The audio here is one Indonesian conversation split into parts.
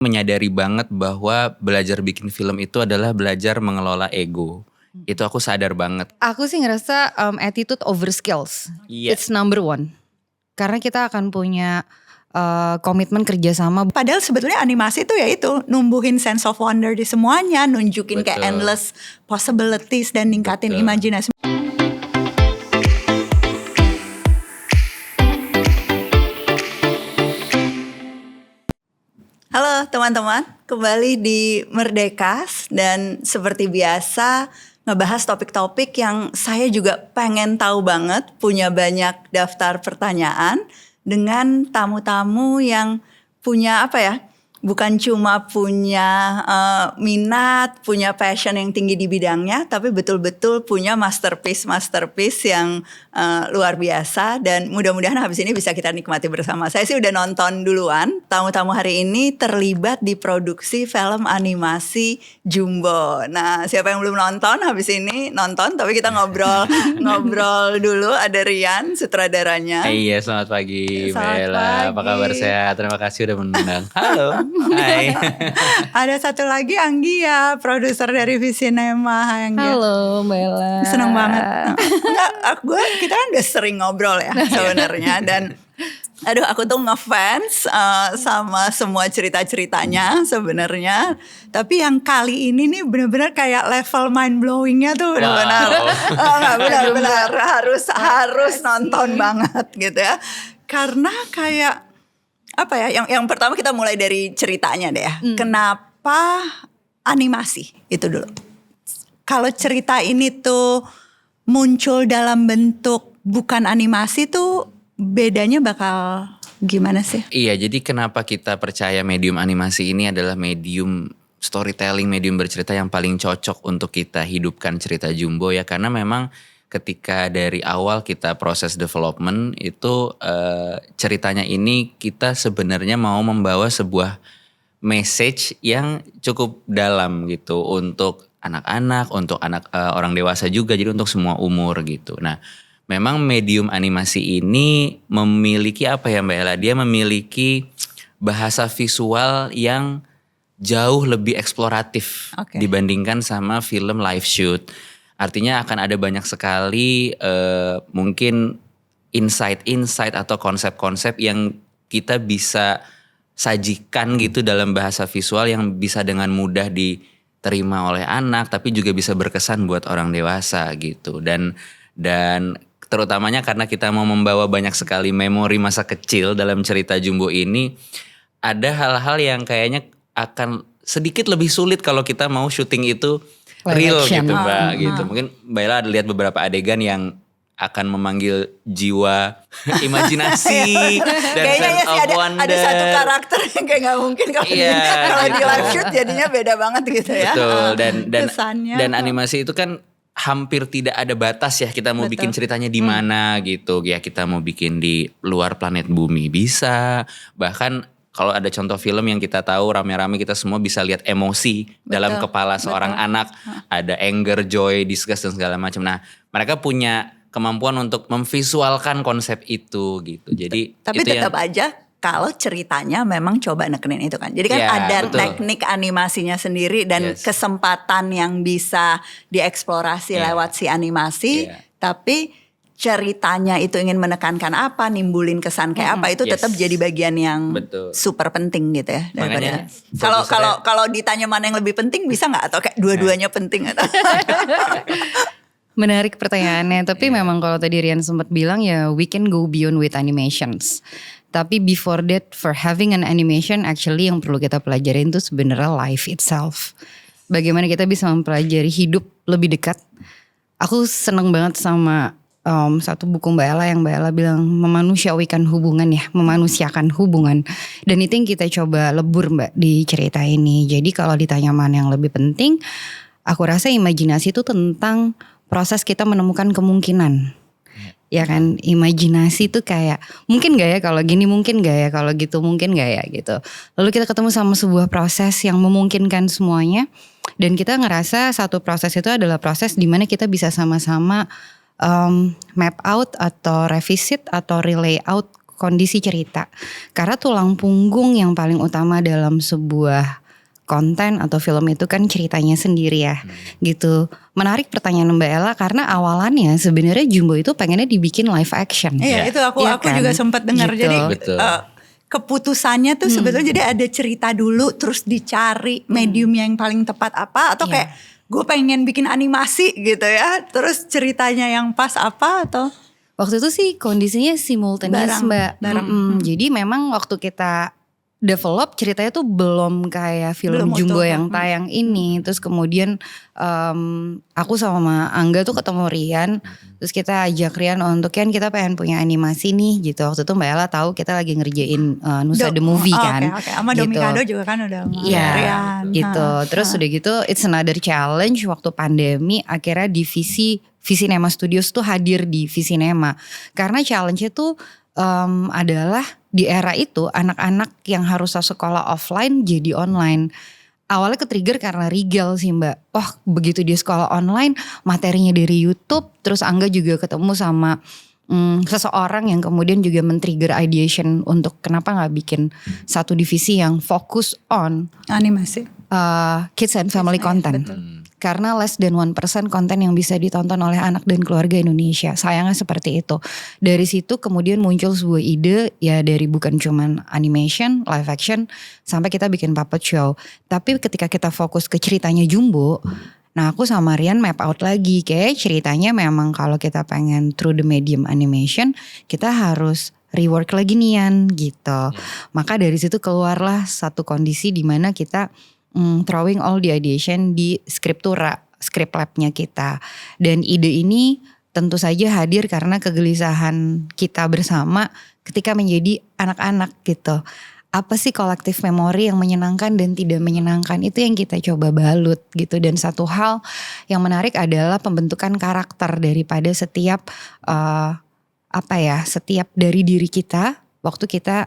menyadari banget bahwa belajar bikin film itu adalah belajar mengelola ego. Itu aku sadar banget. Aku sih ngerasa attitude over skills. Iya. It's number one. Karena kita akan punya komitmen kerjasama. Padahal sebetulnya animasi itu ya itu numbuhin sense of wonder di semuanya, nunjukin kayak endless possibilities dan ningkatin imajinasi. Halo teman-teman, kembali di Merdekas dan seperti biasa ngebahas topik-topik yang saya juga pengen tahu banget, punya banyak daftar pertanyaan dengan tamu-tamu yang punya apa ya? Bukan cuma punya minat, punya passion yang tinggi di bidangnya, tapi betul-betul punya masterpiece yang luar biasa. Dan mudah-mudahan habis ini bisa kita nikmati bersama. Saya sih udah nonton duluan. Tamu-tamu hari ini terlibat di produksi film animasi Jumbo. Nah, siapa yang belum nonton habis ini nonton. Tapi kita ngobrol dulu. Ada Rian, sutradaranya. Iya, selamat pagi Selamat Bella. pagi. Apa kabar, sehat? Terima kasih udah mengundang. Halo. Hai. Ada satu lagi Anggia, produser dari Visinema. Hai Anggia. Halo Bella. Seneng banget. Enggak, kita kan udah sering ngobrol ya sebenarnya. Dan aduh, aku tuh ngefans sama semua cerita-ceritanya sebenarnya. Tapi yang kali ini nih benar-benar kayak level mind blowingnya tuh benar-benar. Benar-benar harus nonton banget gitu ya. Karena kayak apa ya? Yang pertama kita mulai dari ceritanya deh ya. Kenapa animasi itu dulu? Kalau cerita ini tuh muncul dalam bentuk bukan animasi tuh bedanya bakal gimana sih? Iya, jadi kenapa kita percaya medium animasi ini adalah medium storytelling, medium bercerita yang paling cocok untuk kita hidupkan cerita Jumbo ya. Karena memang ketika dari awal kita proses development itu ceritanya ini kita sebenarnya mau membawa sebuah message yang cukup dalam gitu untuk anak-anak, untuk orang dewasa juga, jadi untuk semua umur gitu. Nah, memang medium animasi ini memiliki apa ya Mbak Ella? Dia memiliki bahasa visual yang jauh lebih eksploratif dibandingkan sama film live shoot. Artinya akan ada banyak sekali mungkin insight atau konsep-konsep yang kita bisa sajikan gitu dalam bahasa visual yang bisa dengan mudah diterima oleh anak tapi juga bisa berkesan buat orang dewasa gitu. Dan terutamanya karena kita mau membawa banyak sekali memori masa kecil dalam cerita Jumbo ini, ada hal-hal yang kayaknya akan sedikit lebih sulit kalau kita mau syuting itu real gitu Mbak gitu. Mungkin Mbak Ella ada lihat beberapa adegan yang akan memanggil jiwa imajinasi dan kayaknya sense of wonder. Ada satu karakter yang kayak gak mungkin kalau di live shoot jadinya beda banget gitu ya. Betul, dan animasi itu kan hampir tidak ada batas ya, kita mau bikin ceritanya di mana gitu ya. Kita mau bikin di luar planet bumi bisa, bahkan kalau ada contoh film yang kita tahu rame-rame kita semua bisa lihat emosi dalam kepala seorang anak. Ada anger, joy, disgust dan segala macam. Nah, mereka punya kemampuan untuk memvisualkan konsep itu gitu. Jadi tapi itu tetap aja kalau ceritanya memang coba nekenin itu kan. Jadi kan ada teknik animasinya sendiri dan kesempatan yang bisa dieksplorasi lewat si animasi. Tapi ceritanya itu ingin menekankan apa, nimbulin kesan kayak apa, itu tetap jadi bagian yang super penting gitu ya. Makanya kalau ditanya mana yang lebih penting bisa nggak, atau kayak dua-duanya penting atau? Menarik pertanyaannya, tapi memang kalau tadi Rian sempat bilang ya we can go beyond with animations. Tapi before that, for having an animation, actually yang perlu kita pelajarin itu sebenarnya life itself. Bagaimana kita bisa mempelajari hidup lebih dekat. Aku seneng banget sama satu buku Mbak Ella yang Mbak Ella bilang memanusiawikan hubungan ya, memanusiakan hubungan. Dan itu yang kita coba lebur Mbak di cerita ini. Jadi kalau ditanya mana yang lebih penting, aku rasa imajinasi itu tentang proses kita menemukan kemungkinan. Ya kan, imajinasi itu kayak mungkin gak ya kalau gini, mungkin gak ya kalau gitu, mungkin gak ya gitu. Lalu kita ketemu sama sebuah proses yang memungkinkan semuanya. Dan kita ngerasa satu proses itu adalah proses dimana kita bisa sama-sama map out atau revisit atau relay out kondisi cerita. Karena tulang punggung yang paling utama dalam sebuah konten atau film itu kan ceritanya sendiri ya, gitu. Menarik pertanyaan Mbak Ella karena awalannya sebenarnya Jumbo itu pengennya dibikin live action. Iya, itu aku kan? juga sempat dengar. Gitu. Jadi Betul. keputusannya tuh sebetulnya jadi ada cerita dulu, terus dicari medium yang paling tepat apa, atau kayak gue pengen bikin animasi gitu ya, terus ceritanya yang pas apa, atau Waktu itu sih kondisinya simultaneous Mbak. Jadi memang waktu kita develop ceritanya tuh belum kayak film Belum Jumbo utuh. yang tayang ini. Terus kemudian aku sama Angga tuh ketemu Rian. Terus kita ajak Rian untuk kan kita pengen punya animasi nih gitu. Waktu itu Mbak Ella tahu kita lagi ngerjain Nusa The Movie kan. Oke. Sama gitu. Domikado juga kan udah Iya Rian. gitu. Terus udah gitu it's another challenge waktu pandemi akhirnya divisi Visinema Studios tuh hadir di Visinema. Karena challenge-nya tuh adalah di era itu anak-anak yang harus sekolah offline jadi online. Awalnya ke-trigger karena Rigel sih Mbak. Wah begitu dia sekolah online materinya dari YouTube. Terus Angga juga ketemu sama seseorang yang kemudian juga men-trigger ideation untuk kenapa gak bikin satu divisi yang fokus on Animasi. kids and family content. Karena less than 1% konten yang bisa ditonton oleh anak dan keluarga Indonesia. Sayangnya seperti itu. Dari situ kemudian muncul sebuah ide ya dari bukan cuman animation, live action, sampai kita bikin puppet show. Tapi ketika kita fokus ke ceritanya Jumbo, nah aku sama Rian map out lagi. Kayak ceritanya memang kalau kita pengen through the medium animation, kita harus rework lagi nian gitu. Maka dari situ keluarlah satu kondisi di mana kita throwing all the ideation di Scriptura, script labnya kita. Dan ide ini tentu saja hadir karena kegelisahan kita bersama ketika menjadi anak-anak gitu. Apa sih kolektif memori yang menyenangkan dan tidak menyenangkan, itu yang kita coba balut gitu. Dan satu hal yang menarik adalah pembentukan karakter daripada setiap setiap dari diri kita waktu kita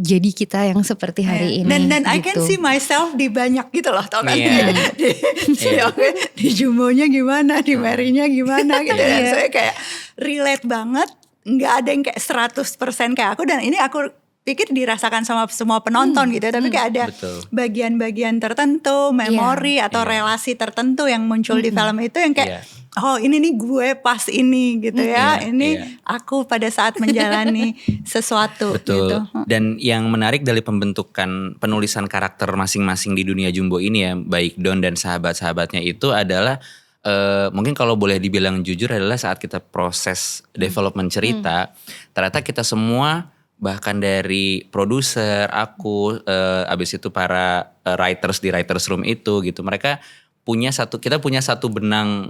jadi kita yang seperti hari ini. Dan I gitu. can see myself di banyak gitu loh, tau kan? Iya. Di Jumbonya gimana, di Mary-nya gimana gitu. Dan saya kayak relate banget. Nggak ada yang kayak 100% kayak aku. Dan ini aku pikir dirasakan sama semua penonton gitu. Tapi kayak ada bagian-bagian tertentu, memori atau relasi tertentu yang muncul di film itu yang kayak oh ini nih gue pas ini gitu ya. Ini aku pada saat menjalani sesuatu. Betul. Gitu. Dan yang menarik dari pembentukan penulisan karakter masing-masing di dunia Jumbo ini ya, baik Don dan sahabat-sahabatnya itu adalah mungkin kalau boleh dibilang jujur adalah saat kita proses development cerita, ternyata kita semua bahkan dari produser, aku, abis itu para writers di writers room itu gitu, mereka kita punya satu benang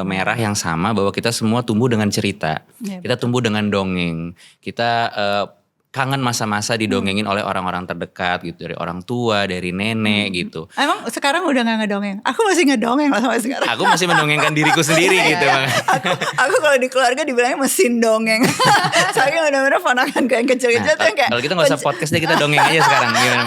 merah yang sama bahwa kita semua tumbuh dengan cerita, kita tumbuh dengan dongeng, kita kangen masa-masa didongengin oleh orang-orang terdekat gitu, dari orang tua, dari nenek gitu. Emang sekarang udah gak ngedongeng? Aku masih ngedongeng loh sampai sekarang. Aku masih mendongengkan diriku sendiri gitu. Aku kalau di keluarga dibilangnya mesin dongeng. Soalnya bener-bener ponakan yang kecil-kecil tuh yang kayak kalau kita gak usah podcast deh, kita dongeng aja sekarang. Gimana?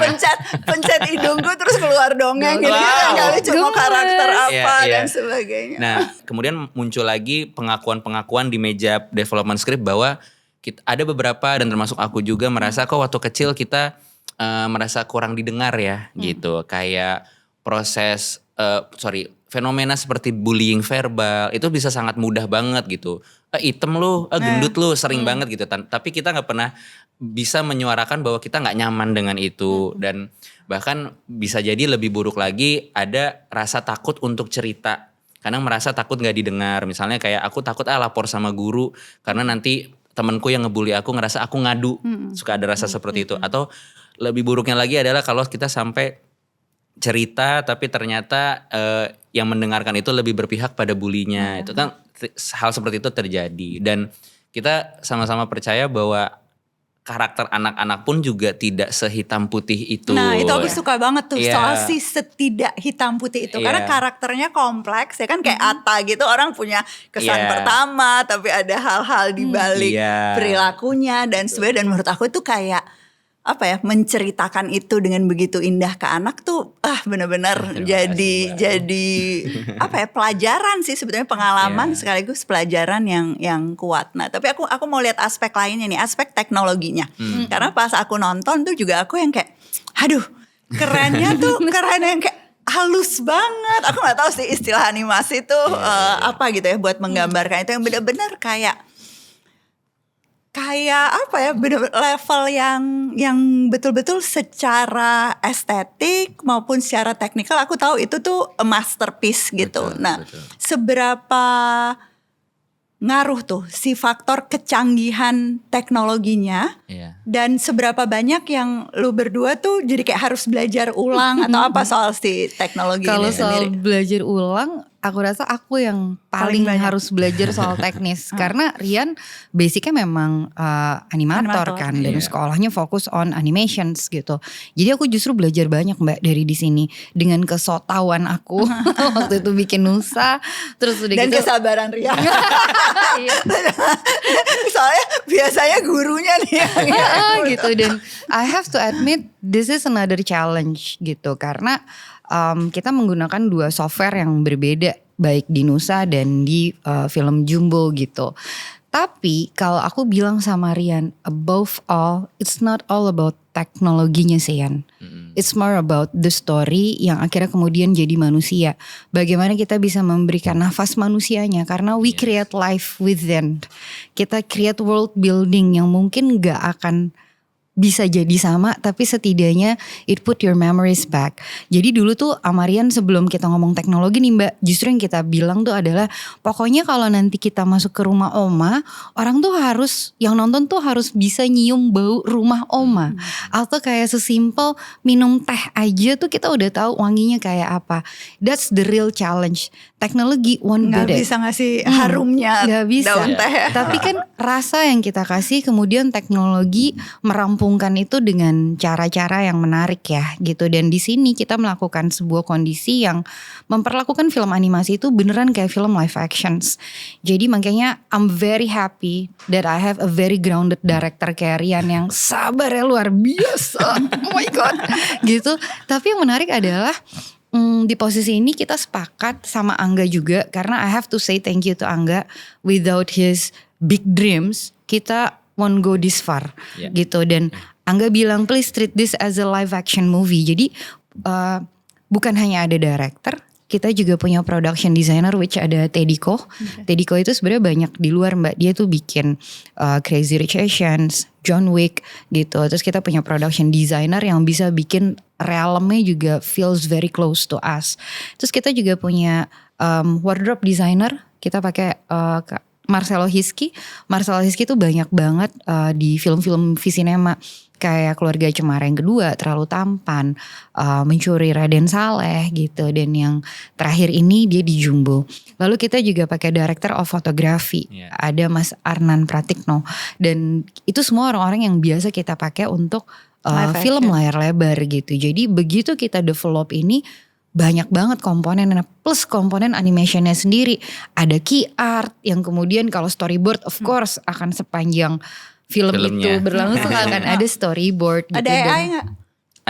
Pencet hidungku terus keluar dongeng gitu. Kali cuma karakter apa dan sebagainya. Nah kemudian muncul lagi pengakuan-pengakuan di meja development script bahwa ada beberapa dan termasuk aku juga merasa kok waktu kecil kita merasa kurang didengar ya gitu. Kayak proses fenomena seperti bullying verbal itu bisa sangat mudah banget gitu. Item lu, gendut lu, sering banget gitu. Tapi kita gak pernah bisa menyuarakan bahwa kita gak nyaman dengan itu. Dan bahkan bisa jadi lebih buruk lagi ada rasa takut untuk cerita. Karena merasa takut gak didengar. Misalnya kayak aku takut lapor sama guru karena nanti temanku yang ngebully aku ngerasa aku ngadu, suka ada rasa seperti itu. Atau lebih buruknya lagi adalah kalau kita sampai cerita tapi ternyata yang mendengarkan itu lebih berpihak pada bulinya. Itu kan hal seperti itu terjadi. Dan kita sama-sama percaya bahwa karakter anak-anak pun juga tidak sehitam putih itu. Nah itu aku suka banget tuh soal Iya. si setidak hitam putih itu. Iya. Karena karakternya kompleks ya kan, kayak Atta gitu, orang punya kesan Iya. pertama tapi ada hal-hal di balik Iya. perilakunya dan sebagainya. Dan menurut aku itu kayak menceritakan itu dengan begitu indah ke anak tuh benar-benar jadi pelajaran sih sebetulnya, pengalaman sekaligus pelajaran yang kuat. Nah, tapi aku mau lihat aspek lainnya nih, aspek teknologinya. Karena pas aku nonton tuh juga aku yang kayak aduh, kerennya tuh keren yang kayak halus banget. Aku nggak tahu sih istilah animasi itu apa gitu ya buat menggambarkan itu, yang benar-benar kayak bener level yang betul-betul secara estetik maupun secara teknikal aku tahu itu tuh a masterpiece gitu. Betul. Seberapa ngaruh tuh si faktor kecanggihan teknologinya dan seberapa banyak yang lu berdua tuh jadi kayak harus belajar ulang atau apa soal si teknologi Kalau ini sendiri? Kalau soal belajar ulang, aku rasa aku yang paling harus belajar soal teknis. Karena Rian basicnya memang animator kan, dan sekolahnya fokus on animations gitu. Jadi aku justru belajar banyak Mbak dari di sini dengan kesotawan aku waktu itu bikin Nusa, terus udah dan gitu kesabaran Rian. Soalnya biasanya gurunya nih gitu. Dan I have to admit this is another challenge gitu, karena kita menggunakan dua software yang berbeda, baik di Nusa dan di film Jumbo gitu. Tapi kalau aku bilang sama Rian, above all, it's not all about teknologinya sih Yan. It's more about the story yang akhirnya kemudian jadi manusia. Bagaimana kita bisa memberikan nafas manusianya, karena we create life within. Kita create world building yang mungkin gak akan bisa jadi sama, tapi setidaknya it put your memories back. Jadi dulu tuh Amarian sebelum kita ngomong teknologi nih Mbak, justru yang kita bilang tuh adalah pokoknya kalau nanti kita masuk ke rumah oma, orang tuh harus, yang nonton tuh harus bisa nyium bau rumah oma. Atau kayak sesimpel minum teh aja tuh kita udah tahu wanginya kayak apa. That's the real challenge. Teknologi won't do that. Gak bisa ngasih harumnya daun teh. Tapi kan rasa yang kita kasih, kemudian teknologi merampungkan itu dengan cara-cara yang menarik ya gitu. Dan di sini kita melakukan sebuah kondisi yang memperlakukan film animasi itu beneran kayak film live actions. Jadi makanya I'm very happy that I have a very grounded director kayak Rian yang sabarnya luar biasa. Oh my god gitu. Tapi yang menarik adalah di posisi ini kita sepakat sama Angga juga, karena I have to say thank you to Angga. Without his big dreams kita won't go this far gitu. Dan Angga bilang please treat this as a live action movie. Jadi bukan hanya ada director, kita juga punya production designer which ada Tediko. Tediko itu sebenarnya banyak di luar Mbak. Dia tuh bikin Crazy Rich Asians, John Wick gitu. Terus kita punya production designer yang bisa bikin realmnya juga feels very close to us. Terus kita juga punya wardrobe designer. Kita pakai Marcelo Hiski. Marcelo Hiski tuh banyak banget di film-film Visinema. Kayak Keluarga Cemara yang kedua, Terlalu Tampan, Mencuri Raden Saleh gitu. Dan yang terakhir ini dia di Jumbo. Lalu kita juga pakai director of photography, ada Mas Arnan Pratikno. Dan itu semua orang-orang yang biasa kita pakai untuk film layar lebar gitu. Jadi begitu kita develop ini, banyak banget komponen, plus komponen animationnya sendiri. Ada key art yang kemudian kalau storyboard of course akan sepanjang filmnya itu berlangsung akan ada storyboard gitu. Ada AI gak?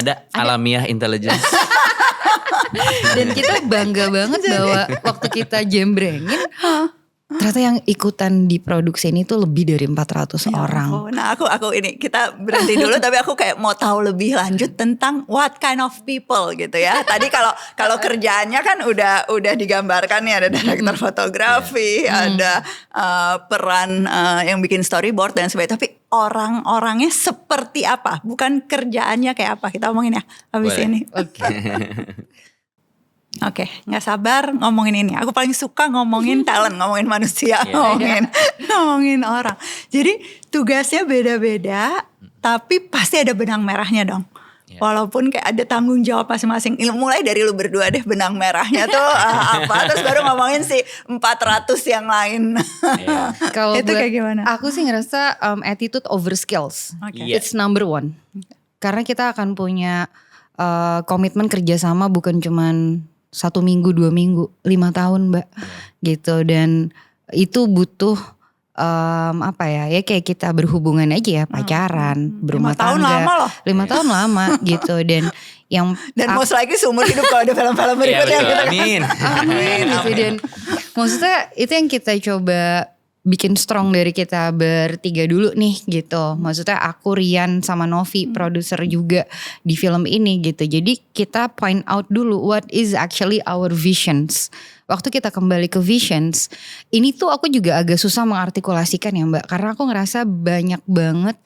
Ada alamiah intelligence. Dan kita bangga banget bahwa waktu kita jembrengin, ternyata yang ikutan di produksi ini tuh lebih dari 400 orang. Nah aku ini kita berhenti dulu tapi aku kayak mau tahu lebih lanjut tentang what kind of people gitu ya. Tadi kalau kerjaannya kan udah digambarkan nih, ada director fotografi, ada peran yang bikin storyboard dan sebagainya. Tapi orang-orangnya seperti apa? Bukan kerjaannya kayak apa? Kita omongin ya habis ini. Oke, gak sabar ngomongin ini. Aku paling suka ngomongin talent, ngomongin manusia, ngomongin orang. Jadi tugasnya beda-beda, tapi pasti ada benang merahnya dong. Walaupun kayak ada tanggung jawab masing-masing. Mulai dari lu berdua deh, benang merahnya tuh apa. Terus baru ngomongin si 400 yang lain. Kalau itu kayak gimana? Aku sih ngerasa attitude over skills. It's number one. Karena kita akan punya komitmen kerjasama bukan cuman 1 minggu, 2 minggu, 5 tahun Mbak gitu. Dan itu butuh apa ya kayak kita berhubungan aja ya, pacaran, berumah 5 tahun tangga. lama loh. 5 tahun lama gitu. Dan yang Dan most likely seumur hidup kalau ada film-film berikutnya betul. gitu kan. Amin. amin gitu. Dan maksudnya itu yang kita coba bikin strong dari kita bertiga dulu nih gitu. Maksudnya aku, Rian sama Novi, produser juga di film ini gitu. Jadi kita point out dulu what is actually our visions. Waktu kita kembali ke visions, ini tuh aku juga agak susah mengartikulasikan ya Mbak. Karena aku ngerasa banyak banget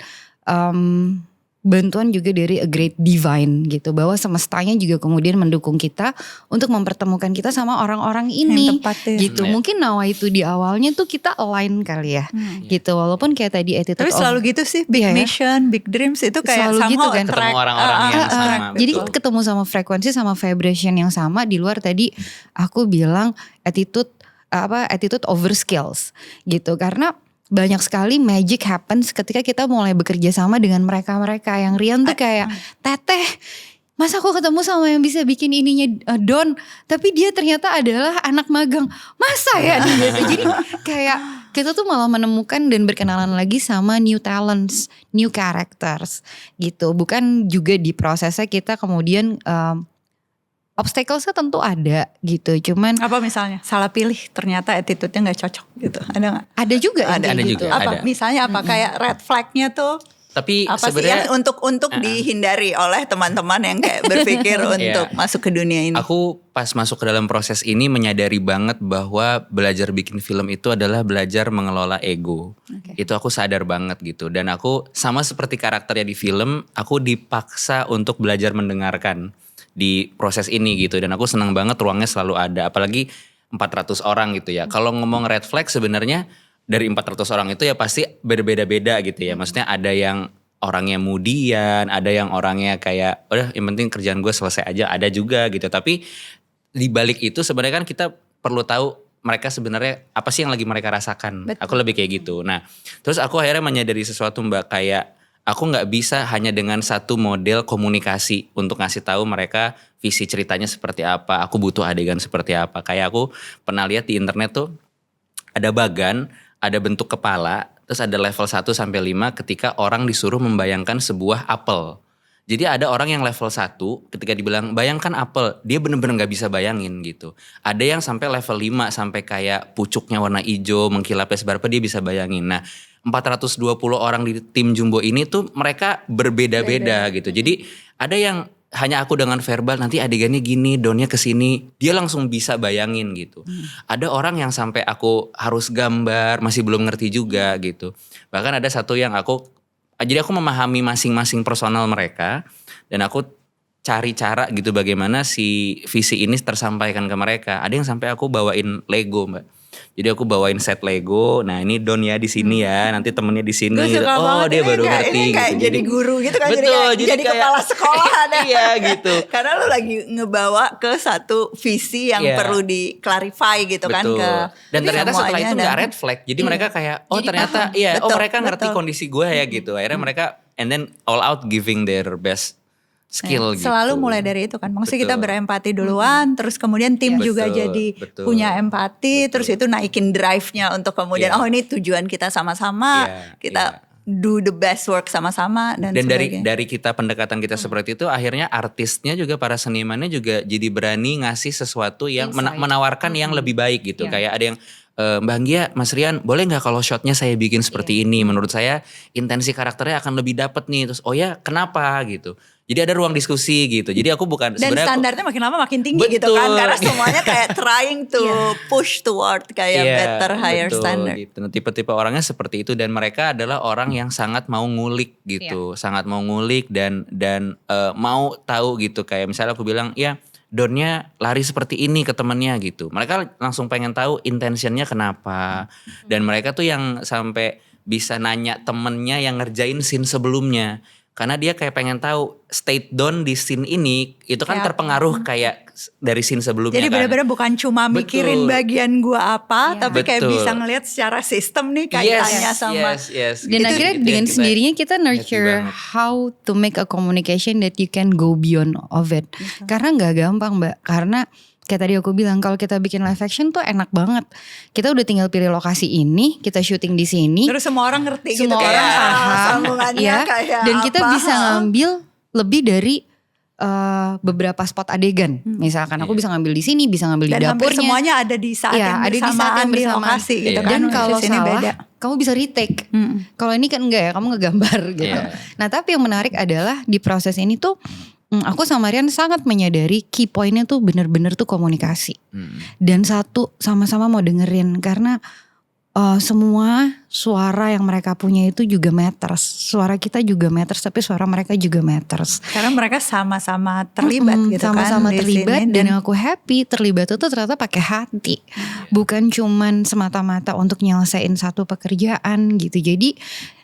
bantuan juga dari a great divine gitu, bahwa semestanya juga kemudian mendukung kita untuk mempertemukan kita sama orang-orang ini Yang tepat ya. gitu. Mungkin nawa itu di awalnya tuh kita align kali ya gitu, walaupun kayak tadi attitude Tapi selalu gitu sih, big Iya ya. mission, big dreams itu kayak Selalu somehow gitu kan. Ketemu orang-orang yang sama. Jadi betul. ketemu sama frekuensi sama vibration yang sama. Di luar tadi aku bilang attitude over skills gitu, karena banyak sekali magic happens ketika kita mulai bekerja sama dengan mereka-mereka. Yang Rian tuh kayak, Teteh, masa aku ketemu sama yang bisa bikin ininya Don, tapi dia ternyata adalah anak magang. Masa ya nih gitu. Jadi kayak kita tuh malah menemukan dan berkenalan lagi sama new talents, new characters gitu. Bukan juga di prosesnya kita kemudian obstacles-nya tentu ada gitu. Cuman Apa misalnya salah pilih, ternyata attitude-nya gak cocok gitu, ada gak? ada juga yang Ada kayak juga. gitu. Apa Ada. misalnya apa kayak red flag-nya tuh Tapi apa sih sebenarnya yang untuk dihindari oleh teman-teman yang kayak berpikir untuk masuk ke dunia ini? aku pas masuk ke dalam proses ini menyadari banget bahwa belajar bikin film itu adalah belajar mengelola ego. Itu aku sadar banget gitu. Dan aku sama seperti karakternya di film, aku dipaksa untuk belajar mendengarkan di proses ini gitu. Dan aku senang banget ruangnya selalu ada. Apalagi 400 orang gitu ya. Kalau ngomong red flag sebenarnya dari 400 orang itu ya pasti berbeda-beda gitu ya. Maksudnya ada yang orangnya mudian, ada yang orangnya kayak udah yang penting kerjaan gue selesai aja, ada juga gitu. Tapi di balik itu sebenarnya kan kita perlu tahu mereka sebenarnya apa sih yang lagi mereka rasakan. Betul. Aku lebih kayak gitu. Nah, terus aku akhirnya menyadari sesuatu Mbak, kayak aku nggak bisa hanya dengan satu model komunikasi untuk ngasih tahu mereka visi ceritanya seperti apa. Aku butuh adegan seperti apa. Kayak aku pernah lihat di internet tuh ada bagan, ada bentuk kepala, terus ada level 1 sampai 5 ketika orang disuruh membayangkan sebuah apel. Jadi ada orang yang level 1 ketika dibilang bayangkan apel, dia bener-bener gak bisa bayangin gitu. Ada yang sampai level 5 sampai kayak pucuknya warna hijau, mengkilapnya seberapa dia bisa bayangin. Nah 420 orang di tim Jumbo ini tuh mereka berbeda-beda gitu. Jadi ada yang hanya aku dengan verbal nanti adegannya gini, daunnya kesini, dia langsung bisa bayangin gitu. Ada orang yang sampai aku harus gambar masih belum ngerti juga gitu. Bahkan ada satu yang jadi aku memahami masing-masing personal mereka dan aku cari cara gitu bagaimana si visi ini tersampaikan ke mereka. Ada yang sampai aku bawain Lego Mbak. Jadi aku bawain set Lego. Nah ini Don ya di sini ya, nanti temennya di sini. Gue suka Oh banget dia ini baru kayak, ngerti ini kayak gitu. jadi guru gitu kan, betul, jadi kayak- kepala sekolah ada. Iya gitu. Karena lu lagi ngebawa ke satu visi yang Iya. perlu di-clarify gitu kan Betul. ke Dan ternyata setelah semuanya itu dan- nggak red flag. Jadi mereka kayak Jadi ternyata paham. Betul, mereka ngerti betul. kondisi gue ya gitu. Akhirnya mereka and then all out giving their best skill gitu. Selalu mulai dari itu kan. Maksudnya kita Betul. berempati duluan, terus kemudian tim Betul, juga jadi betul. punya empati, terus itu naikin drive-nya untuk kemudian Iya. oh ini tujuan kita sama-sama, Iya, kita iya. do the best work sama-sama dan sebagainya. dari kita pendekatan kita seperti itu akhirnya artisnya juga para senimannya juga jadi berani ngasih sesuatu yang Insight. menawarkan yang lebih baik gitu. Iya. Kayak ada yang Mbak Anggia, Mas Rian, boleh nggak kalau shotnya saya bikin seperti ini? Menurut saya intensi karakternya akan lebih dapet nih. Terus oh ya kenapa gitu? Jadi ada ruang diskusi gitu. Jadi aku bukan Dan sebenarnya aku- standarnya makin lama makin tinggi gitu kan. Betul. Karena semuanya kayak trying to push toward kayak Iya, better higher betul, standard. gitu. Nah, tipe-tipe orangnya seperti itu dan mereka adalah orang yang sangat mau ngulik gitu, sangat mau ngulik dan mau tahu gitu. Kayak misalnya aku bilang, ya Donnya lari seperti ini ke temennya gitu. Mereka langsung pengen tahu intentionnya kenapa. Dan mereka tuh yang sampai bisa nanya temennya yang ngerjain scene sebelumnya. Karena dia kayak pengen tahu state Don di scene ini itu kan Kayak terpengaruh kayak dari scene sebelumnya. Jadi kan. benar-benar bukan cuma mikirin Betul. bagian gua apa, Iya. tapi kayak Betul. bisa ngelihat secara sistem nih kaitannya sama. yes. Dan Itu- akhirnya itu yang dengan kita sendirinya kita happy nurture banget. how to make a communication that you can go beyond of it. Karena nggak gampang Mbak. Karena kayak tadi aku bilang, kalau kita bikin live action tuh enak banget. Kita udah tinggal pilih lokasi ini, kita syuting di sini. Terus semua orang ngerti gitu, semua orang kayak paham, sambungannya ya. kayak Dan kita apa. bisa ngambil lebih dari beberapa spot adegan. Misalkan aku bisa ngambil di sini, bisa ngambil Dan di hampir dapurnya. semuanya ada di saat Iya, yang ada di saat bersamaan yang di bersamaan. lokasi gitu kan. Dan kalau Di sini salah, beda. kamu bisa retake. Kalau ini kan enggak ya, kamu ngegambar gitu. Iya. Nah tapi yang menarik adalah di proses ini tuh aku sama Rian sangat menyadari key pointnya tuh bener-bener tuh komunikasi. Dan satu, sama-sama mau dengerin karena semua suara yang mereka punya itu juga matters. Suara kita juga matters, tapi suara mereka juga matters. Karena mereka sama-sama terlibat gitu kan. Sama-sama di terlibat sini. dan aku happy terlibat itu ternyata pakai hati. Bukan cuman semata-mata untuk nyelesain satu pekerjaan gitu. Jadi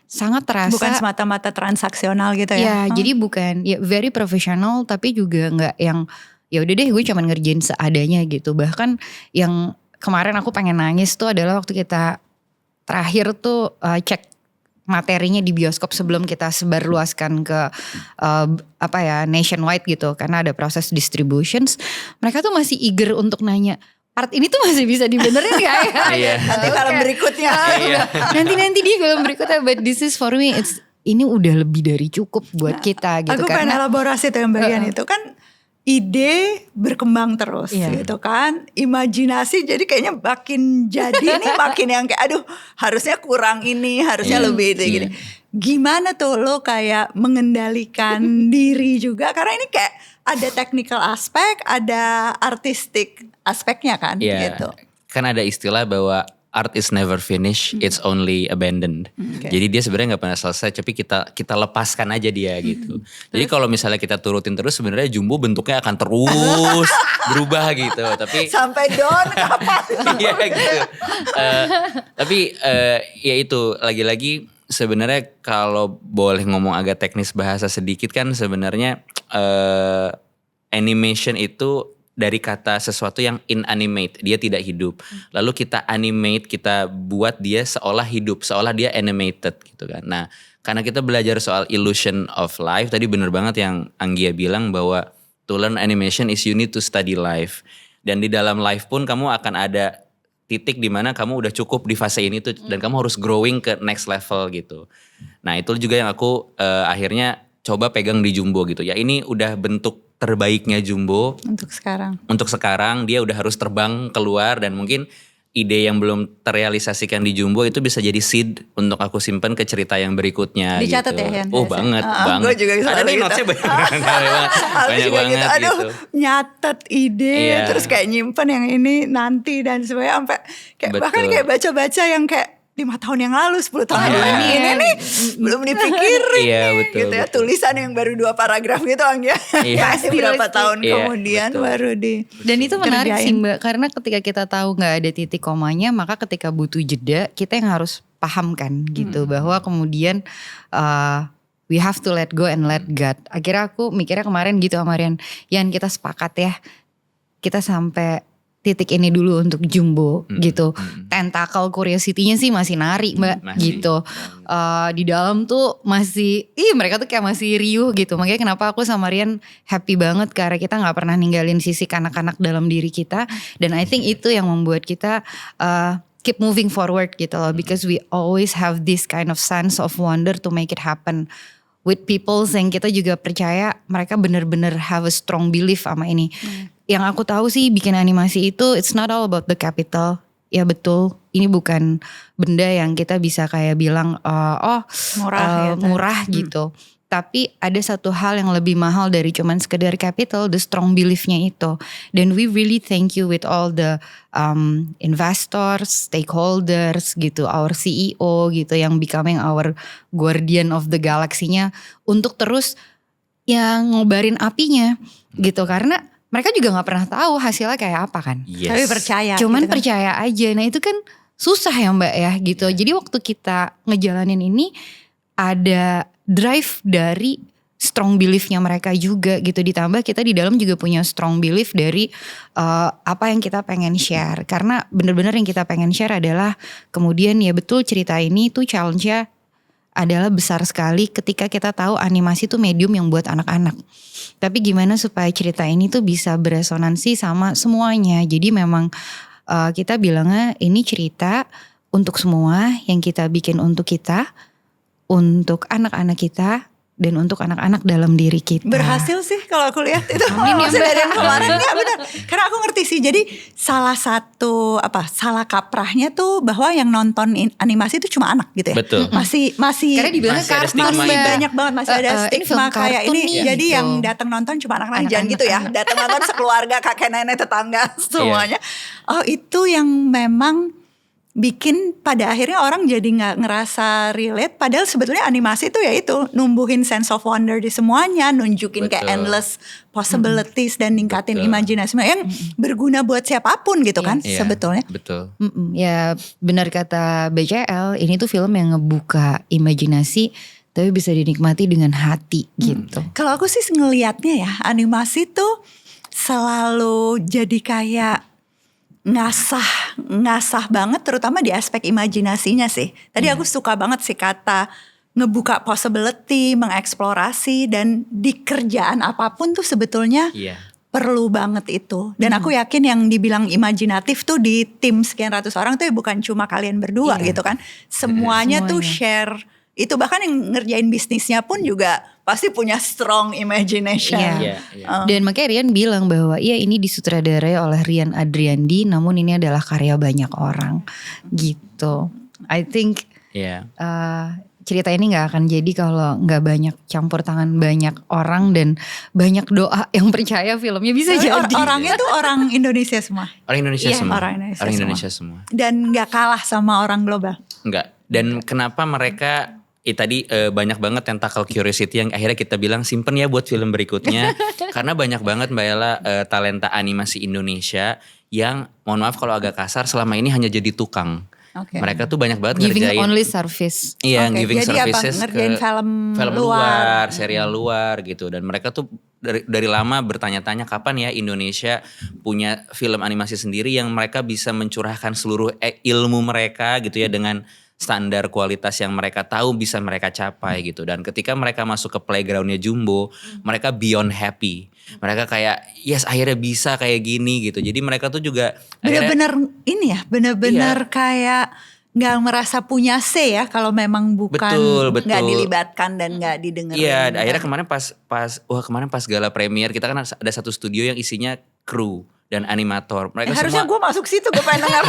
sangat terasa. Bukan semata-mata transaksional gitu ya. Ya, jadi bukan ya very professional tapi juga nggak yang ya udah deh gue cuman ngerjain seadanya gitu. Bahkan yang kemarin aku pengen nangis tuh adalah waktu kita terakhir tuh cek materinya di bioskop sebelum kita sebarluaskan ke nationwide gitu karena ada proses distributions. Mereka tuh masih eager untuk nanya, part ini tuh masih bisa dibenerin gak ya? Iya. Nanti film berikutnya. Iya. Nanti di film berikutnya, but this is for me ini udah lebih dari cukup buat kita gitu. Aku pengen elaborasi tuh yang bagian itu kan. Ide berkembang terus gitu kan. Imajinasi jadi kayaknya makin jadi nih makin yang kayak aduh harusnya kurang ini, harusnya lebih itu gini. Gimana tuh lo kayak mengendalikan diri juga karena ini kayak ada technical aspek, ada artistic aspeknya kan gitu. Kan ada istilah bahwa art is never finished, it's only abandoned. Jadi dia sebenarnya nggak pernah selesai, tapi kita lepaskan aja dia gitu. Jadi kalau misalnya kita turutin terus, sebenarnya Jumbo bentuknya akan terus berubah gitu. Tapi sampai Don kapan? Iya gitu. Tapi ya itu lagi-lagi sebenarnya kalau boleh ngomong agak teknis bahasa sedikit kan sebenarnya animation itu dari kata sesuatu yang inanimate, dia tidak hidup. Lalu kita animate, kita buat dia seolah hidup, seolah dia animated gitu kan. Nah, karena kita belajar soal illusion of life, tadi bener banget yang Anggia bilang bahwa to learn animation is you need to study life. Dan di dalam life pun kamu akan ada titik di mana kamu udah cukup di fase ini tuh dan kamu harus growing ke next level gitu. Nah, itu juga yang aku akhirnya coba pegang di Jumbo gitu. Ya ini udah bentuk terbaiknya Jumbo untuk sekarang dia udah harus terbang keluar dan mungkin ide yang belum terrealisasikan di Jumbo itu bisa jadi seed untuk aku simpan ke cerita yang berikutnya. Dicatat gitu. ya Yan? Banget. Gue juga ada nih gitu. notesnya banyak banget gitu. Aduh, gitu. nyatet ide terus kayak nyimpen yang ini nanti dan sebagainya sampai kayak bahkan kayak baca-baca yang kayak 5 tahun yang lalu, 10 tahun yang lalu ini nih belum dipikirin betul, gitu ya. Tulisan yang baru 2 paragraf gitu Anggia. Pasti berapa tahun kemudian baru di. Dan itu menarik sih Mbak, karena ketika kita tahu nggak ada titik komanya, maka ketika butuh jeda kita yang harus paham kan gitu bahwa kemudian we have to let go and let God. Akhirnya aku mikirnya kemarin gitu sama Rian, Yan kita sepakat ya kita sampai titik ini dulu untuk Jumbo gitu. Tentacle curiosity-nya sih masih nari Mbak gitu. Di dalam tuh masih, mereka tuh kayak masih riuh gitu. Makanya kenapa aku sama Rian happy banget karena kita gak pernah ninggalin sisi kanak-kanak dalam diri kita. Dan I think itu yang membuat kita keep moving forward gitu loh. Because we always have this kind of sense of wonder to make it happen. With people yang kita juga percaya mereka benar-benar have a strong belief sama ini. Yang aku tahu sih bikin animasi itu it's not all about the capital. Ya betul, ini bukan benda yang kita bisa kayak bilang murah gitu. Tapi ada satu hal yang lebih mahal dari cuman sekedar capital, the strong belief-nya itu. Dan we really thank you with all the investors, stakeholders gitu, our CEO gitu yang becoming our guardian of the galaxy-nya untuk terus yang ngobarin apinya gitu. Karena mereka juga gak pernah tahu hasilnya kayak apa kan. Tapi percaya. Cuman gitu kan. percaya aja. Nah itu kan susah ya Mbak ya gitu. Jadi waktu kita ngejalanin ini ada drive dari strong belief-nya mereka juga gitu. Ditambah kita di dalam juga punya strong belief dari apa yang kita pengen share. Karena benar-benar yang kita pengen share adalah kemudian ya betul cerita ini tuh challenge-nya adalah besar sekali ketika kita tahu animasi itu medium yang buat anak-anak. Tapi gimana supaya cerita ini tuh bisa beresonansi sama semuanya. Jadi memang kita bilangnya ini cerita untuk semua, yang kita bikin untuk kita, untuk anak-anak kita, dan untuk anak-anak dalam diri kita. Berhasil sih kalau aku lihat itu. Amin ya, Maksudnya Mbak. dari yang kemarin ya benar. Karena aku ngerti sih. Jadi salah satu salah kaprahnya tuh bahwa yang nonton animasi itu cuma anak gitu ya. Betul. Masih Karena dibilangnya masih ada kartun, stigma masih itu. banyak banget masih ada ini stigma film kayak kartun ini. nih, Jadi gitu. yang datang nonton cuma anak-anak, jangan Anak-anak, gitu ya. Datang nonton sekeluarga, kakek nenek tetangga semuanya. Oh itu yang memang bikin pada akhirnya orang jadi nggak ngerasa relate. Padahal sebetulnya animasi itu ya itu numbuhin sense of wonder di semuanya, nunjukin kayak Betul. endless possibilities dan ningkatin Betul. imajinasi yang berguna buat siapapun gitu kan Iya, sebetulnya. Betul. Ya benar kata BCL, ini tuh film yang ngebuka imajinasi tapi bisa dinikmati dengan hati gitu. Kalau aku sih ngelihatnya ya animasi tuh selalu jadi kayak ngasah banget terutama di aspek imajinasinya sih. Tadi aku suka banget sih kata ngebuka possibility, mengeksplorasi dan di kerjaan apapun tuh sebetulnya Iya. perlu banget itu. Dan aku yakin yang dibilang imajinatif tuh di tim sekian ratus orang tuh ya bukan cuma kalian berdua gitu kan. Semuanya tuh share itu, bahkan yang ngerjain bisnisnya pun juga pasti punya strong imagination. Iya. Iya. Dan makanya Rian bilang bahwa iya ini disutradarai oleh Rian Adriandi, namun ini adalah karya banyak orang gitu. I think Iya. cerita ini nggak akan jadi kalau nggak banyak campur tangan banyak orang dan banyak doa yang percaya filmnya bisa Tapi jadi. orangnya tuh orang Indonesia semua. Orang Indonesia Iya, semua. orang Indonesia semua. Dan gak kalah sama orang global. Enggak. Dan kenapa mereka tadi banyak banget tentacle curiosity yang akhirnya kita bilang simpen ya buat film berikutnya. Karena banyak banget Mbak Ella talenta animasi Indonesia yang mohon maaf kalau agak kasar selama ini hanya jadi tukang. Oke. Mereka tuh banyak banget Giving ngerjain. only service. Iya, Oke, giving jadi apa? services Ngerjain ke film luar, luar. serial luar gitu. Dan mereka tuh dari lama bertanya-tanya kapan ya Indonesia punya film animasi sendiri yang mereka bisa mencurahkan seluruh ilmu mereka gitu ya dengan standar kualitas yang mereka tahu bisa mereka capai gitu. Dan ketika mereka masuk ke playgroundnya Jumbo, mereka beyond happy. Mereka kayak yes akhirnya bisa kayak gini gitu. Jadi mereka tuh juga Bener-bener ini ya, bener-bener kayak gak merasa punya say ya kalau memang bukan Betul. gak dilibatkan dan gak didengerin. Iya, akhirnya kemarin pas gala premier kita kan ada satu studio yang isinya kru dan animator. Mereka Harusnya semua gue masuk situ, gue pengen denger.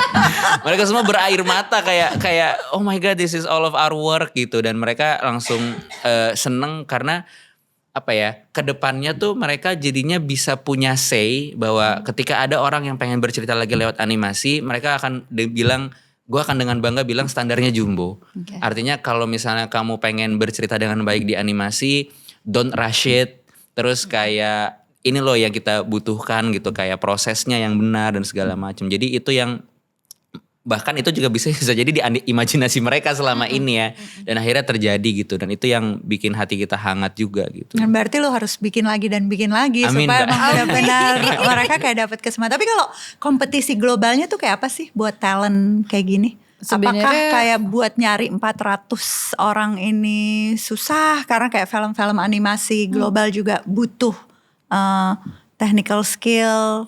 mereka semua berair mata kayak oh my god this is all of our work gitu, dan mereka langsung seneng karena apa ya, kedepannya tuh mereka jadinya bisa punya say bahwa ketika ada orang yang pengen bercerita lagi lewat animasi, mereka akan bilang, gue akan dengan bangga bilang standarnya Jumbo. Artinya kalau misalnya kamu pengen bercerita dengan baik di animasi, don't rush it. Terus kayak ini loh yang kita butuhkan gitu, kayak prosesnya yang benar dan segala macam. Jadi itu yang bahkan itu juga bisa jadi di imajinasi mereka selama ini ya, dan akhirnya terjadi gitu, dan itu yang bikin hati kita hangat juga gitu. Dan berarti lo harus bikin lagi dan bikin lagi. Amin, supaya Mbak. emang benar-benar mereka kayak dapat kesempatan. Tapi kalau kompetisi globalnya tuh kayak apa sih buat talent kayak gini? Sebenarnya- Apakah kayak buat nyari 400 orang ini susah? Karena kayak film-film animasi global juga butuh technical skill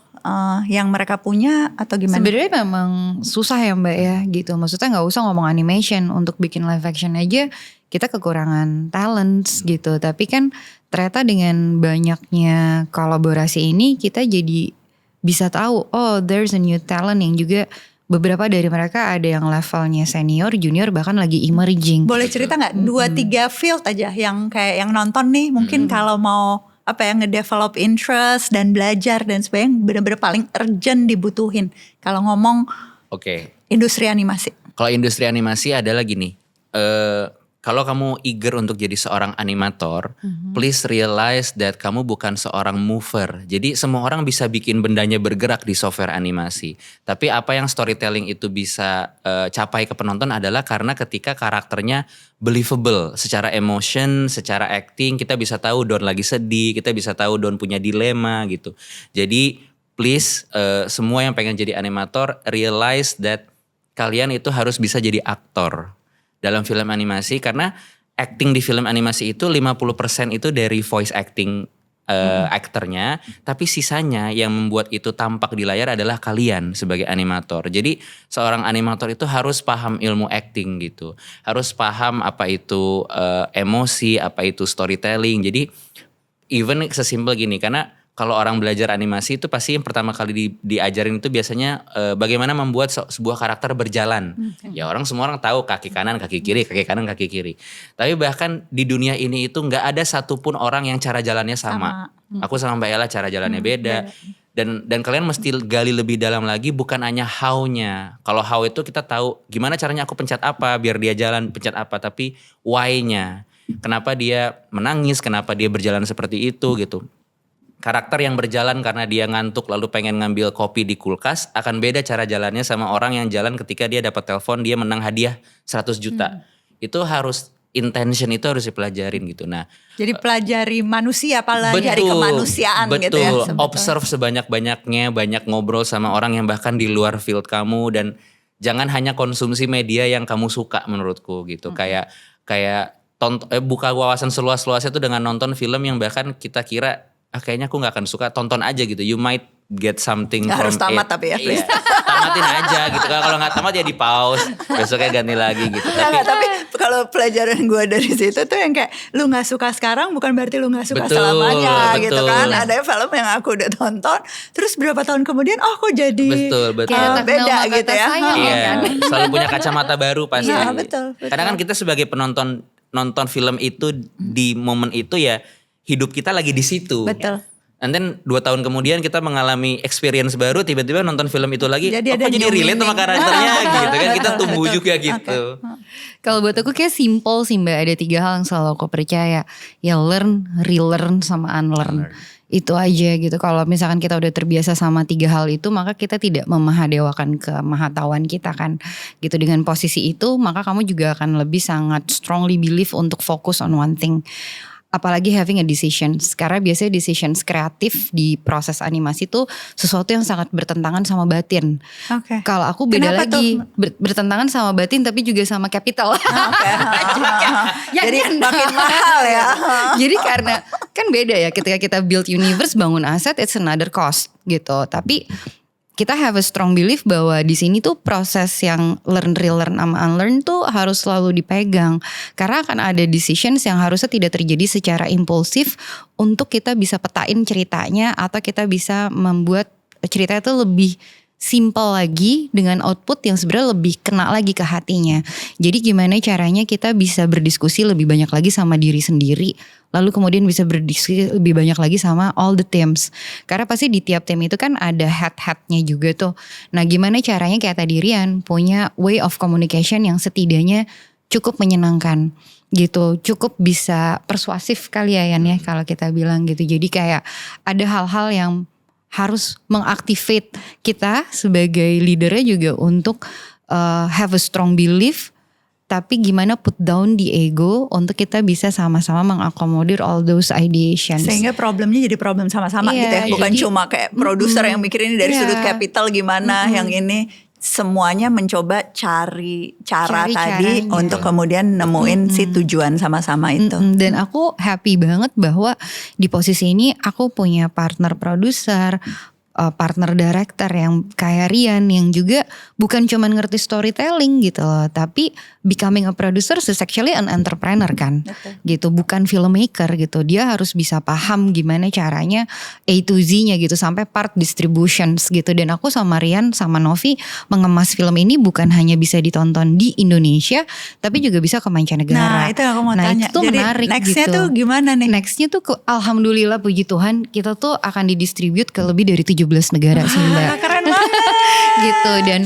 yang mereka punya atau gimana? Sebenarnya memang susah ya Mbak ya gitu. Maksudnya nggak usah ngomong animation, untuk bikin live action aja kita kekurangan talents gitu. Tapi kan ternyata dengan banyaknya kolaborasi ini kita jadi bisa tahu oh there's a new talent yang juga beberapa dari mereka ada yang levelnya senior, junior, bahkan lagi emerging. Boleh cerita nggak 2-3 field aja yang kayak yang nonton nih mungkin kalau mau apa ya ngedevelop interest dan belajar dan sebagainya benar-benar paling urgent dibutuhin kalau ngomong Oke. industri animasi. Kalau industri animasi adalah gini, kalau kamu eager untuk jadi seorang animator, please realize that kamu bukan seorang mover. Jadi semua orang bisa bikin bendanya bergerak di software animasi. Tapi apa yang storytelling itu bisa capai ke penonton adalah karena ketika karakternya believable, secara emotion, secara acting, kita bisa tahu Don lagi sedih, kita bisa tahu Don punya dilema gitu. Jadi please semua yang pengen jadi animator realize that kalian itu harus bisa jadi aktor dalam film animasi, karena acting di film animasi itu 50% itu dari voice acting aktornya, tapi sisanya yang membuat itu tampak di layar adalah kalian sebagai animator. Jadi seorang animator itu harus paham ilmu acting gitu, harus paham apa itu emosi, apa itu storytelling. Jadi even sesimpel gini, karena kalau orang belajar animasi itu pasti yang pertama kali diajarin itu biasanya bagaimana membuat sebuah karakter berjalan. Ya semua orang tahu kaki kanan, kaki kiri, kaki kanan, kaki kiri. Tapi bahkan di dunia ini itu nggak ada satupun orang yang cara jalannya sama. Aku sama Mbak Ella cara jalannya beda. Dan kalian mesti gali lebih dalam lagi, bukan hanya how-nya. Kalau how itu kita tahu gimana caranya aku pencet apa biar dia jalan, pencet apa, tapi why-nya. Kenapa dia menangis, kenapa dia berjalan seperti itu gitu. Karakter yang berjalan karena dia ngantuk lalu pengen ngambil kopi di kulkas akan beda cara jalannya sama orang yang jalan ketika dia dapat telepon dia menang hadiah 100 juta. Itu harus intention, itu harus dipelajarin gitu. Nah, jadi pelajari manusia, pelajari kemanusiaan gitu ya. Betul, observe sebanyak-banyaknya, banyak ngobrol sama orang yang bahkan di luar field kamu, dan jangan hanya konsumsi media yang kamu suka menurutku gitu. Kayak buka wawasan seluas-luasnya tuh dengan nonton film yang bahkan kita kira kayaknya aku gak akan suka, tonton aja gitu. You might get something gak from harus tamat it. tapi ya. Iya, tamatin aja gitu. Kalau gak tamat ya di pause, besoknya ganti lagi gitu. Tapi kalau pelajaran gue dari situ tuh yang kayak lu gak suka sekarang bukan berarti lu gak suka selamanya gitu kan. Ada film yang aku udah tonton, terus berapa tahun kemudian kok jadi beda gitu ya. Iya, selalu punya kacamata baru pasti. Nah, betul. Karena kan kita sebagai penonton nonton film itu di momen itu ya, hidup kita lagi di situ. Betul. And then 2 tahun kemudian kita mengalami experience baru, tiba-tiba nonton film itu lagi, jadi relate sama karakternya gitu kan, kita tumbuh juga gitu. Kalau buat aku kayak simple sih Mbak, ada 3 hal yang selalu aku percaya. Ya learn, relearn, sama unlearn. Itu aja gitu. Kalau misalkan kita udah terbiasa sama 3 hal itu, maka kita tidak memahadewakan kemahatauan kita kan. Gitu, dengan posisi itu maka kamu juga akan lebih sangat strongly believe untuk fokus on one thing. Apalagi having a decisions, karena biasanya decisions kreatif di proses animasi tuh sesuatu yang sangat bertentangan sama batin. Kalau aku beda. Kenapa lagi bertentangan sama batin tapi juga sama capital. Jadi makin mahal ya. Jadi karena kan beda ya, ketika kita build universe, bangun aset, it's another cost gitu. Tapi kita have a strong belief bahwa di sini tuh proses yang learn, relearn, sama unlearn tuh harus selalu dipegang. Karena akan ada decisions yang harusnya tidak terjadi secara impulsif untuk kita bisa petain ceritanya, atau kita bisa membuat cerita itu lebih simple lagi dengan output yang sebenarnya lebih kena lagi ke hatinya. Jadi gimana caranya kita bisa berdiskusi lebih banyak lagi sama diri sendiri, lalu kemudian bisa berdiskusi lebih banyak lagi sama all the teams. Karena pasti di tiap tim itu kan ada head-headnya juga tuh. Nah gimana caranya kayak tadi Rian punya way of communication yang setidaknya cukup menyenangkan gitu, cukup bisa persuasif kali ya Yan ya kalau kita bilang gitu. Jadi kayak ada hal-hal yang harus mengaktifate kita sebagai leadernya juga untuk have a strong belief, tapi gimana put down the ego untuk kita bisa sama-sama mengakomodir all those ideations. Sehingga problemnya jadi problem sama-sama gitu ya, bukan cuma kayak produser yang mikirin ini dari sudut capital gimana, yang ini semuanya mencoba cari cara tadi untuk kemudian nemuin si tujuan sama-sama itu. Dan aku happy banget bahwa di posisi ini aku punya partner produser, partner director yang kayak Rian, yang juga bukan cuma ngerti storytelling gitu loh, tapi becoming a producer is actually an entrepreneur kan. Betul. Gitu, bukan filmmaker gitu. Dia harus bisa paham gimana caranya A to Z-nya gitu, sampai part distributions gitu. Dan aku sama Rian sama Novi mengemas film ini bukan hanya bisa ditonton di Indonesia, tapi juga bisa ke mancanegara. Nah itu aku mau tanya, itu jadi menarik nextnya gitu. tuh gimana nih? Nextnya tuh alhamdulillah puji Tuhan, kita tuh akan didistribute ke lebih dari 17 negara sih Mbak. Keren banget. Gitu, dan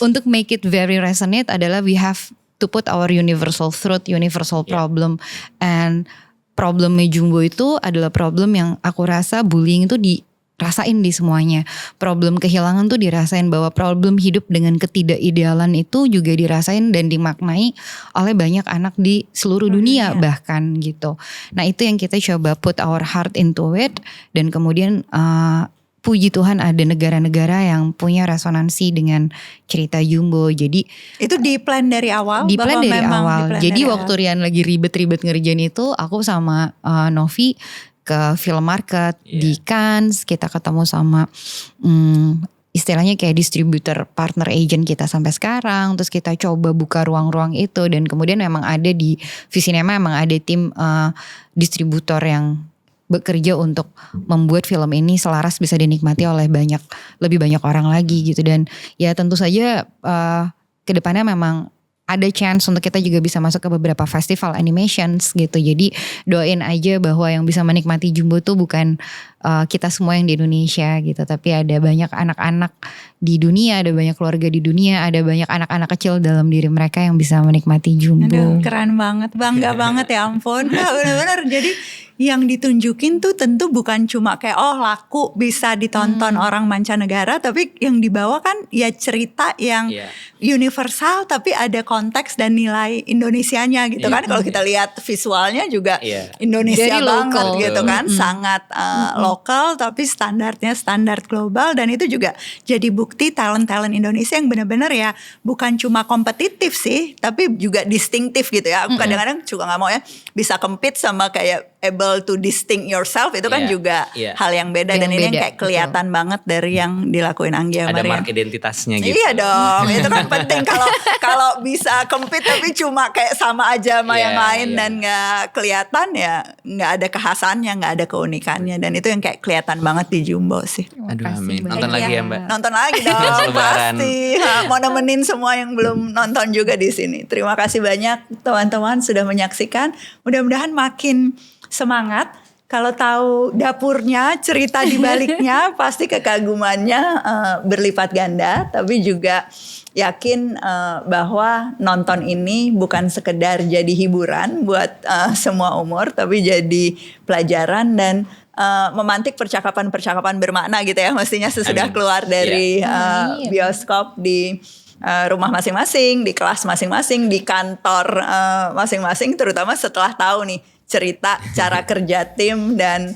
untuk make it very resonate adalah we have to put our universal truth, universal problem. And problemnya Jumbo itu adalah problem yang aku rasa bullying itu dirasain di semuanya. Problem kehilangan tuh dirasain, bahwa problem hidup dengan ketidakidealan itu juga dirasain dan dimaknai oleh banyak anak di seluruh dunia bahkan gitu. Nah itu yang kita coba put our heart into it, dan kemudian puji Tuhan ada negara-negara yang punya resonansi dengan cerita Jumbo. Jadi itu di plan dari awal? Di plan bahwa dari memang awal. di plan Jadi dari waktu awal. Rian lagi ribet-ribet ngerjain itu, aku sama Novi ke film market di Cannes. Kita ketemu sama istilahnya kayak distributor partner agent kita sampai sekarang. Terus kita coba buka ruang-ruang itu, dan kemudian memang ada di Visinema emang ada tim distributor yang bekerja untuk membuat film ini selaras bisa dinikmati oleh lebih banyak orang lagi gitu. Dan ya tentu saja kedepannya memang ada chance untuk kita juga bisa masuk ke beberapa festival animations gitu. Jadi doain aja bahwa yang bisa menikmati Jumbo tuh bukan kita semua yang di Indonesia gitu, tapi ada banyak anak-anak di dunia, ada banyak keluarga di dunia, ada banyak anak-anak kecil dalam diri mereka yang bisa menikmati Jumbo. Aduh, keren banget, bangga banget ya ampun. Nah, benar-benar jadi yang ditunjukin tuh tentu bukan cuma kayak laku bisa ditonton orang mancanegara, tapi yang dibawa kan ya cerita yang universal tapi ada konteks dan nilai Indonesianya gitu kan. Kalau kita lihat visualnya juga Indonesia Very banget local gitu kan, sangat lokal tapi standarnya standar global, dan itu juga jadi bukti talent-talent Indonesia yang benar-benar ya bukan cuma kompetitif sih, tapi juga distintif gitu ya. Aku kadang-kadang juga nggak mau ya bisa compete sama kayak able to distinct yourself, itu kan juga hal yang beda, dan ini yang kayak kelihatan banget dari yang dilakuin Anggi sama Ada Rian. mark identitasnya gitu. Iya dong, itu kan penting kalau bisa compete tapi cuma kayak sama aja sama yang lain dan nggak kelihatan, ya nggak ada kekhasannya, nggak ada keunikannya, dan itu yang kayak kelihatan banget di Jumbo sih. Aduh, amin. Nonton lagi ya Mbak. Nonton lagi dong, Lebaran. pasti. Mau nemenin semua yang belum nonton juga di sini. Terima kasih banyak teman-teman sudah menyaksikan. Mudah-mudahan makin semangat. Kalau tahu dapurnya, cerita di baliknya, pasti kekagumannya berlipat ganda. Tapi juga yakin bahwa nonton ini bukan sekedar jadi hiburan buat semua umur, tapi jadi pelajaran dan memantik percakapan-percakapan bermakna gitu ya. Mestinya sesudah keluar dari bioskop, di rumah masing-masing, di kelas masing-masing, di kantor masing-masing, terutama setelah tahu nih cerita cara kerja tim dan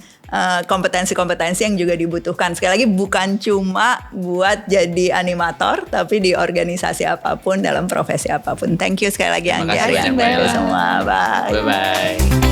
kompetensi-kompetensi yang juga dibutuhkan. Sekali lagi bukan cuma buat jadi animator, tapi di organisasi apapun, dalam profesi apapun. Thank you sekali lagi Anggi. Terima kasih banyak, Thank you Bella. semua. Bye. Bye-bye.